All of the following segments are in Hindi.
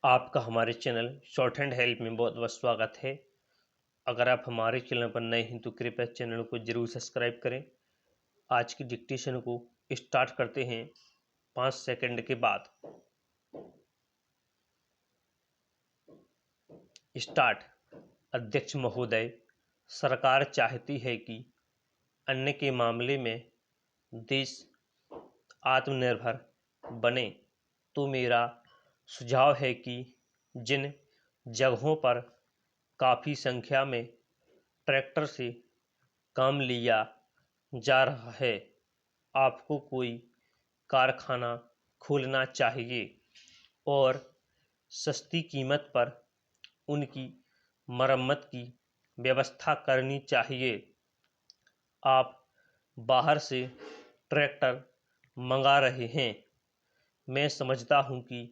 आपका हमारे चैनल शॉर्ट हैंड हेल्प में बहुत बहुत स्वागत है। अगर आप हमारे चैनल पर नए हैं तो कृपया चैनल को जरूर सब्सक्राइब करें। आज की डिक्टेशन को स्टार्ट करते हैं 5 सेकंड के बाद। स्टार्ट। अध्यक्ष महोदय, सरकार चाहती है कि अन्न के मामले में देश आत्मनिर्भर बने, तो मेरा सुझाव है कि जिन जगहों पर काफ़ी संख्या में ट्रैक्टर से काम लिया जा रहा है, आपको कोई कारखाना खोलना चाहिए और सस्ती कीमत पर उनकी मरम्मत की व्यवस्था करनी चाहिए। आप बाहर से ट्रैक्टर मंगा रहे हैं। मैं समझता हूँ कि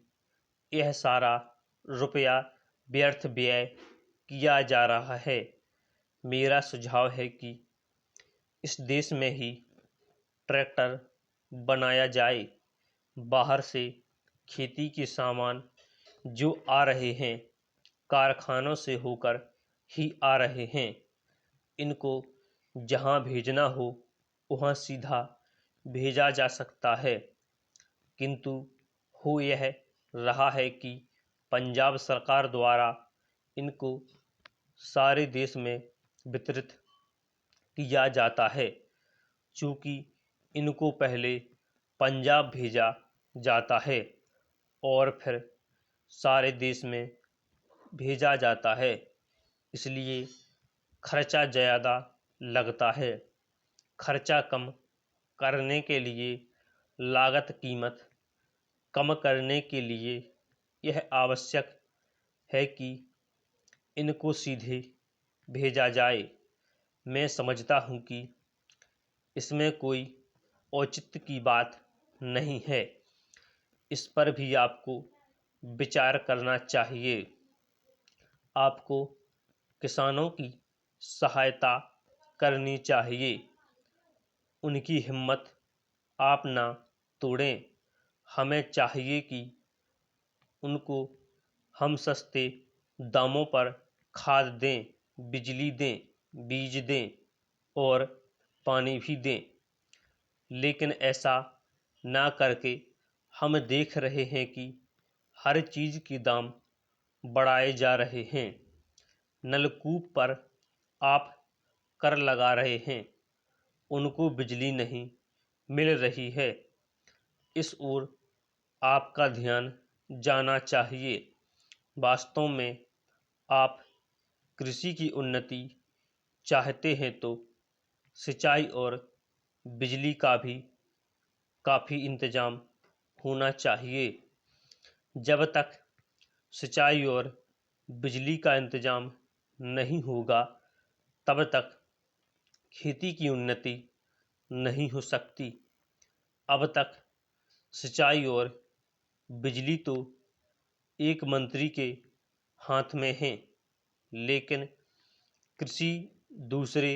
यह सारा रुपया व्यर्थ व्यय किया जा रहा है। मेरा सुझाव है कि इस देश में ही ट्रैक्टर बनाया जाए। बाहर से खेती के सामान जो आ रहे हैं, कारखानों से होकर ही आ रहे हैं। इनको जहां भेजना हो वहां सीधा भेजा जा सकता है, किंतु हो यह रहा है कि पंजाब सरकार द्वारा इनको सारे देश में वितरित किया जाता है। चूँकि इनको पहले पंजाब भेजा जाता है और फिर सारे देश में भेजा जाता है, इसलिए खर्चा ज़्यादा लगता है। खर्चा कम करने के लिए, लागत कीमत कम करने के लिए यह आवश्यक है कि इनको सीधे भेजा जाए। मैं समझता हूँ कि इसमें कोई औचित्य की बात नहीं है। इस पर भी आपको विचार करना चाहिए। आपको किसानों की सहायता करनी चाहिए। उनकी हिम्मत आप ना तोड़ें। हमें चाहिए कि उनको हम सस्ते दामों पर खाद दें, बिजली दें, बीज दें और पानी भी दें। लेकिन ऐसा ना करके हम देख रहे हैं कि हर चीज़ के दाम बढ़ाए जा रहे हैं। नलकूप पर आप कर लगा रहे हैं, उनको बिजली नहीं मिल रही है। इस ओर आपका ध्यान जाना चाहिए। वास्तव में आप कृषि की उन्नति चाहते हैं तो सिंचाई और बिजली का भी काफ़ी इंतजाम होना चाहिए। जब तक सिंचाई और बिजली का इंतजाम नहीं होगा, तब तक खेती की उन्नति नहीं हो सकती। अब तक सिंचाई और बिजली तो एक मंत्री के हाथ में है, लेकिन कृषि दूसरे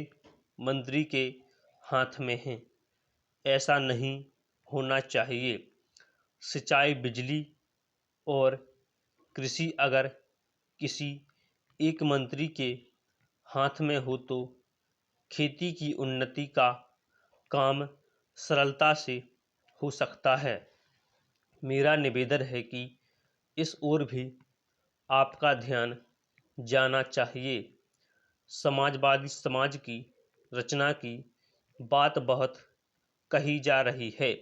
मंत्री के हाथ में है। ऐसा नहीं होना चाहिए। सिंचाई, बिजली और कृषि अगर किसी एक मंत्री के हाथ में हो तो खेती की उन्नति का काम सरलता से हो सकता है। मेरा निवेदन है कि इस ओर भी आपका ध्यान जाना चाहिए। समाजवादी समाज की रचना की बात बहुत कही जा रही है।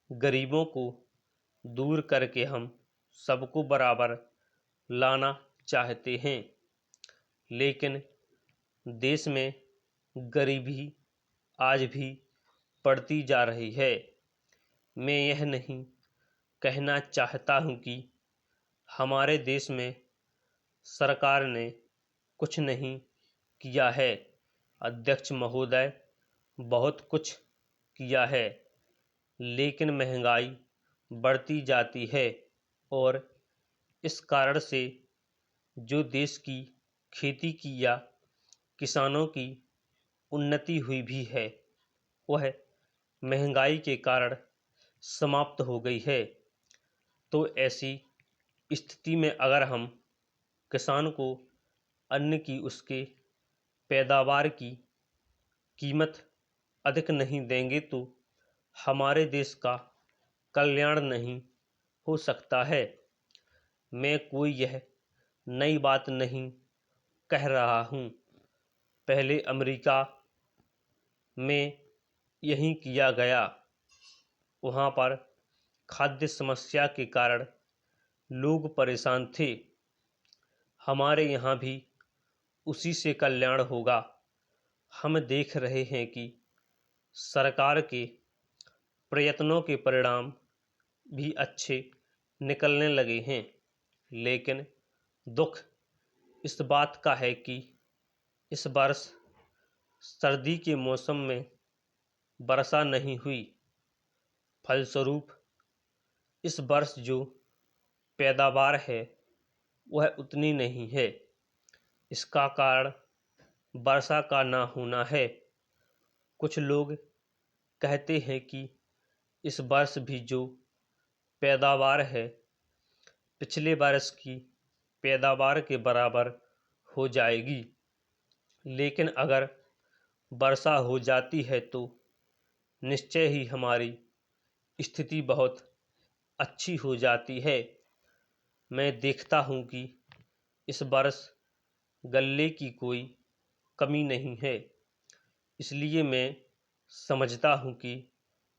गरीबों को दूर करके हम सबको बराबर लाना चाहते हैं, लेकिन देश में गरीबी आज भी बढ़ती जा रही है। मैं यह नहीं कहना चाहता हूँ कि हमारे देश में सरकार ने कुछ नहीं किया है। अध्यक्ष महोदय, बहुत कुछ किया है, लेकिन महंगाई बढ़ती जाती है और इस कारण से जो देश की खेती की या किसानों की उन्नति हुई भी है, वह महंगाई के कारण समाप्त हो गई है। तो ऐसी स्थिति में अगर हम किसान को अन्न की उसके पैदावार की कीमत अधिक नहीं देंगे तो हमारे देश का कल्याण नहीं हो सकता है। मैं कोई यह नई बात नहीं कह रहा हूँ। पहले अमेरिका में यही किया गया। वहाँ पर खाद्य समस्या के कारण लोग परेशान थे। हमारे यहाँ भी उसी से कल्याण होगा। हम देख रहे हैं कि सरकार के प्रयत्नों के परिणाम भी अच्छे निकलने लगे हैं। लेकिन दुख इस बात का है कि इस वर्ष सर्दी के मौसम में वर्षा नहीं हुई। फलस्वरूप इस वर्ष जो पैदावार है वह उतनी नहीं है। इसका कारण वर्षा का ना होना है। कुछ लोग कहते हैं कि इस वर्ष भी जो पैदावार है पिछले वर्ष की पैदावार के बराबर हो जाएगी। लेकिन अगर वर्षा हो जाती है तो निश्चय ही हमारी स्थिति बहुत अच्छी हो जाती है। मैं देखता हूँ कि इस वर्ष गल्ले की कोई कमी नहीं है। इसलिए मैं समझता हूँ कि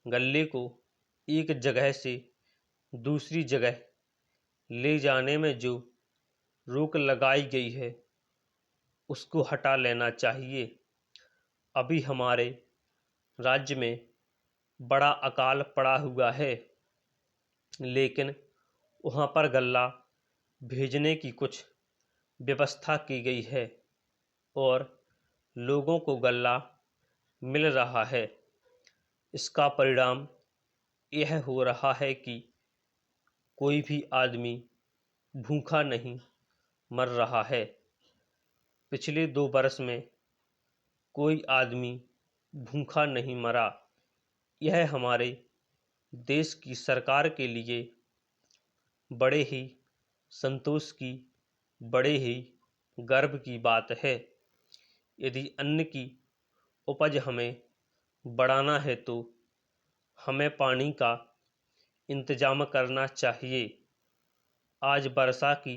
गल्ले को एक जगह से दूसरी जगह ले जाने में जो रोक लगाई गई है उसको हटा लेना चाहिए। अभी हमारे राज्य में बड़ा अकाल पड़ा हुआ है, लेकिन वहाँ पर गल्ला भेजने की कुछ व्यवस्था की गई है और लोगों को गल्ला मिल रहा है। इसका परिणाम यह हो रहा है कि कोई भी आदमी भूखा नहीं मर रहा है। पिछले 2 वर्ष में कोई आदमी भूखा नहीं मरा। यह हमारे देश की सरकार के लिए बड़े ही संतोष की, बड़े ही गर्व की बात है। यदि अन्न की उपज हमें बढ़ाना है तो हमें पानी का इंतजाम करना चाहिए। आज वर्षा की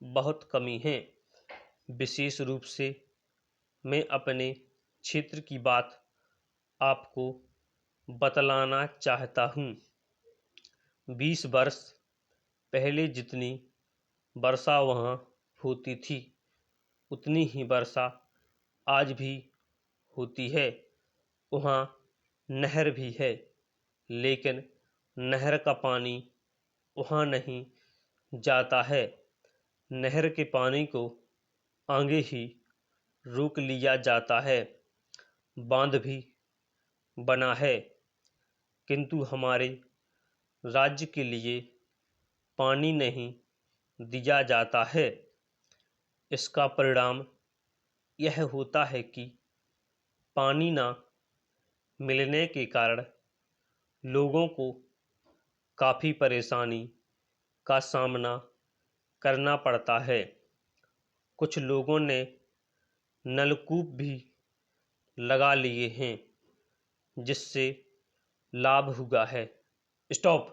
बहुत कमी है। विशेष रूप से मैं अपने क्षेत्र की बात आपको बतलाना चाहता हूँ। 20 वर्ष पहले जितनी वर्षा वहाँ होती थी उतनी ही वर्षा आज भी होती है। वहाँ नहर भी है, लेकिन नहर का पानी वहाँ नहीं जाता है। नहर के पानी को आगे ही रोक लिया जाता है। बांध भी बना है, किंतु हमारे राज्य के लिए पानी नहीं दिया जाता है। इसका परिणाम यह होता है कि पानी ना मिलने के कारण लोगों को काफ़ी परेशानी का सामना करना पड़ता है। कुछ लोगों ने नलकूप भी लगा लिए हैं, जिससे लाभ हुआ है। स्टॉप।